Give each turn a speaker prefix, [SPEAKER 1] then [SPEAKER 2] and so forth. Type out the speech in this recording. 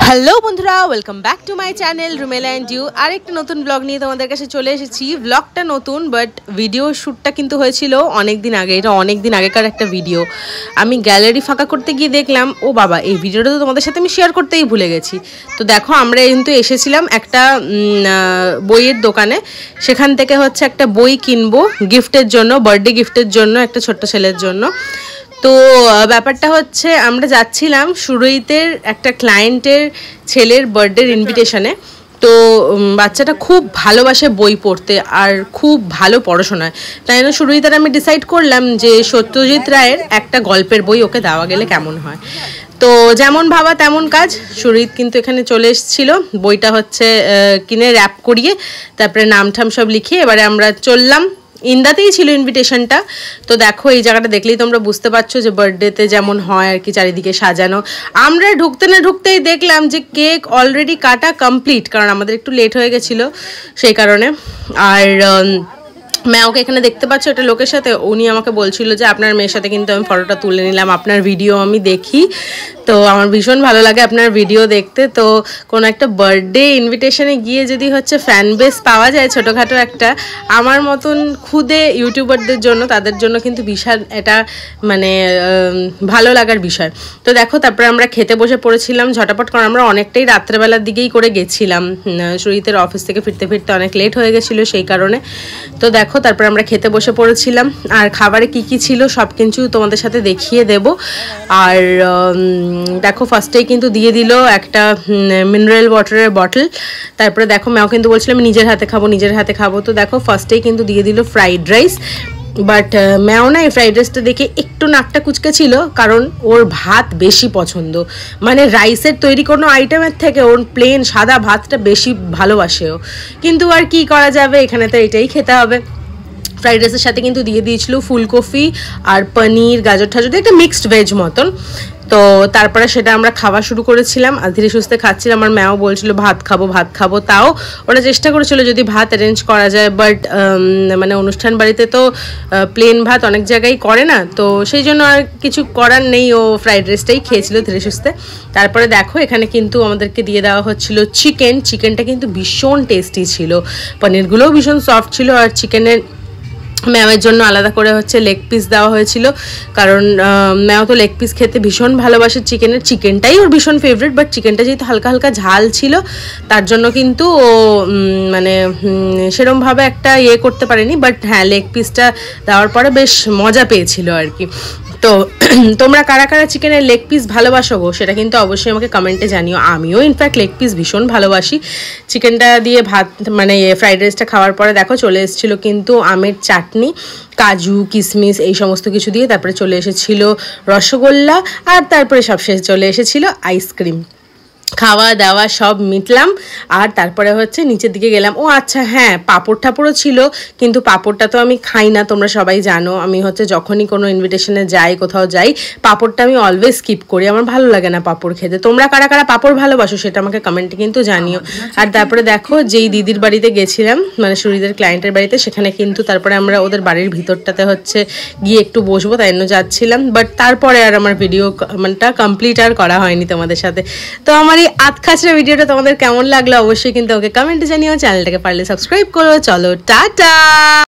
[SPEAKER 1] Hello বন্ধুরা, welcome back to my channel Rumela and you. আরেকটা নতুন ব্লগ নিয়ে তোমাদের কাছে চলে এসেছি। ব্লগটা নতুন, বাট ভিডিও শ্যুটটা কিন্তু হয়েছিল অনেক দিন আগে। এটা অনেক দিন আগেকার একটা ভিডিও। আমি গ্যালারি ফাঁকা করতে গিয়ে দেখলাম, ও বাবা, এই ভিডিওটা তো তোমাদের সাথে আমি শেয়ার করতেই ভুলে গেছি। তো দেখো, আমরা কিন্তু এসেছিলাম একটা বইয়ের দোকানে। সেখান থেকে হচ্ছে একটা বই কিনবো গিফটের জন্য, বার্থডে গিফটের জন্য, একটা ছোট্ট ছেলের জন্য। তো ব্যাপারটা হচ্ছে, আমরা যাচ্ছিলাম সুরৈতের একটা ক্লায়েন্টের ছেলের বার্থডের ইনভিটেশনে। তো বাচ্চাটা খুব ভালোবাসে বই পড়তে আর খুব ভালো পড়াশোনায়, তাই জন্য সুরৈতের আমি ডিসাইড করলাম যে সত্যজিৎ রায়ের একটা গল্পের বই ওকে দেওয়া গেলে কেমন হয়। তো যেমন ভাবা তেমন কাজ, সুরৈত কিন্তু এখানে চলে এসেছিলো। বইটা হচ্ছে কিনে র্যাপ করিয়ে তারপরে নাম ঠাম সব লিখিয়ে এবারে আমরা চললাম। ইন্দাতেই ছিল ইনভিটেশনটা। তো দেখো, এই জায়গাটা দেখলেই তোমরা বুঝতে পারছো যে বার্থডেতে যেমন হয় আর কি, চারিদিকে সাজানো। আমরা ঢুকতে না ঢুকতেই দেখলাম যে কেক অলরেডি কাটা কমপ্লিট, কারণ আমাদের একটু লেট হয়ে গেছিলো সেই কারণে। আর ম্যাওকে এখানে দেখতে পাচ্ছ, একটা লোকের সাথে, উনি আমাকে বলছিল যে আপনার মেয়ের সাথে কিন্তু আমি ফটোটা তুলে নিলাম, আপনার ভিডিও আমি দেখি, তো আমার ভীষণ ভালো লাগে আপনার ভিডিও দেখতে। তো কোনো একটা বার্থডে ইনভিটেশনে গিয়ে যদি হচ্ছে ফ্যান বেস পাওয়া যায় ছোটোখাটো একটা, আমার মতন খুদে ইউটিউবারদের জন্য, তাদের জন্য কিন্তু বিশাল এটা মানে ভালো লাগার বিষয়। তো দেখো, তারপরে আমরা খেতে বসে পড়েছিলাম ঝটাপট, কারণ আমরা অনেকটাই রাত্রেবেলার দিকেই করে গেছিলাম। সুরজিতের অফিস থেকে ফিরতে ফিরতে অনেক লেট হয়ে গেছিলো সেই কারণে। তো দেখো, তারপরে আমরা খেতে বসে পড়েছিলাম। আর খাবারে কি কি ছিল সব কিছু তোমাদের সাথে দেখিয়ে দেব। আর দেখো, ফার্স্টেই কিন্তু দিয়ে দিল একটা মিনারেল ওয়াটারের বটল। তারপরে দেখো, ম্যাও কিন্তু বলছিল আমি নিজের হাতে খাবো, নিজের হাতে খাবো। তো দেখো, ফার্স্টেই কিন্তু দিয়ে দিল ফ্রাইড রাইস। বাট ম্যাও না এই ফ্রাইড রাইসটা দেখে একটু নাকটা কুচকে ছিল, কারণ ওর ভাত বেশি পছন্দ। মানে রাইসের তৈরি কোনো আইটেমের থেকে ওর প্লেন সাদা ভাতটা বেশি ভালোবাসেও। কিন্তু আর কি করা যাবে, এখানে তো এটাই খেতে হবে। ফ্রাইড রাইসের সাথে কিন্তু দিয়ে দিয়েছিল ফুলকপি আর পনির, গাজর ঠাজর দিয়ে একটা মিক্সড ভেজ মতন। তো তারপরে সেটা আমরা খাওয়া শুরু করেছিলাম, আর ধীরে সুস্থে খাচ্ছিলাম। আমার ম্যাও বলছিল ভাত খাবো ভাত খাবো, তাও ওরা চেষ্টা করেছিল যদি ভাত অ্যারেঞ্জ করা যায়, বাট মানে অনুষ্ঠান বাড়িতে তো প্লেন ভাত অনেক জায়গায় করে না, তো সেই জন্য আর কিছু করার নেই, ও ফ্রাইড রাইসটাই খেয়েছিল ধীরে সুস্থে। তারপরে দেখো, এখানে কিন্তু আমাদেরকে দিয়ে দেওয়া হচ্ছিল চিকেনটা কিন্তু ভীষণ টেস্টি ছিল, পনিরগুলোও ভীষণ সফট ছিল। আর চিকেনের ম্যাওয়ের জন্য আলাদা করে হচ্ছে লেগ পিস দেওয়া হয়েছিল, কারণ ম্যাও তো লেগ পিস খেতে ভীষণ ভালোবাসে। চিকেনটাই ওর ভীষণ ফেভারিট, বাট চিকেনটা যেহেতু হালকা হালকা ঝাল ছিল তার জন্য কিন্তু ও মানে সেরমভাবে একটা করতে পারেনি। বাট হ্যাঁ, লেগ পিসটা দেওয়ার পরে বেশ মজা পেয়েছিল আর কি। তো তোমরা কারা কারা চিকেনের লেগ পিস ভালোবাসো গো, সেটা কিন্তু অবশ্যই আমাকে কমেন্টে জানিও। আমিও ইনফ্যাক্ট লেগ পিস ভীষণ ভালোবাসি। চিকেনটা দিয়ে ভাত মানে ফ্রাইড রাইসটা খাওয়ার পরে দেখো চলে এসেছিলো কিন্তু আমের চাটনি, কাজু কিশমিশ এই সমস্ত কিছু দিয়ে। তারপরে চলে এসেছিলো রসগোল্লা, আর তারপরে সবশেষে চলে এসেছিলো আইসক্রিম। খাওয়া দাওয়া সব মিটলাম, আর তারপরে হচ্ছে নিচের দিকে গেলাম। ও আচ্ছা হ্যাঁ, পাঁপড় ঠাপড়ও ছিল, কিন্তু পাঁপড়টা তো আমি খাই না, তোমরা সবাই জানো। আমি হচ্ছে যখনই কোনো ইনভিটেশনে যাই, কোথাও যাই, পাঁপড়টা আমি অলওয়েজ স্কিপ করি, আমার ভালো লাগে না পাঁপড় খেতে। তোমরা কারা কারা পাঁপড় ভালোবাসো সেটা আমাকে কমেন্টে কিন্তু জানিও। আর তারপরে দেখো, যেই দিদির বাড়িতে গেছিলাম, মানে সুরিদের ক্লায়েন্টের বাড়িতে, সেখানে কিন্তু তারপরে আমরা ওদের বাড়ির ভিতরটাতে হচ্ছে গিয়ে একটু বসবো, তাই জন্য যাচ্ছিলাম। বাট তারপরে আর আমার ভিডিও মানটা কমপ্লিট আর করা হয়নি তোমাদের সাথে। তো আমার এই আধখাচড়া ভিডিওটা তোমাদের কেমন লাগলো অবশ্যই কিন্তু ওকে কমেন্টে জানিও। চ্যানেলটাকে পারলে সাবস্ক্রাইব করো। চলো টাটা।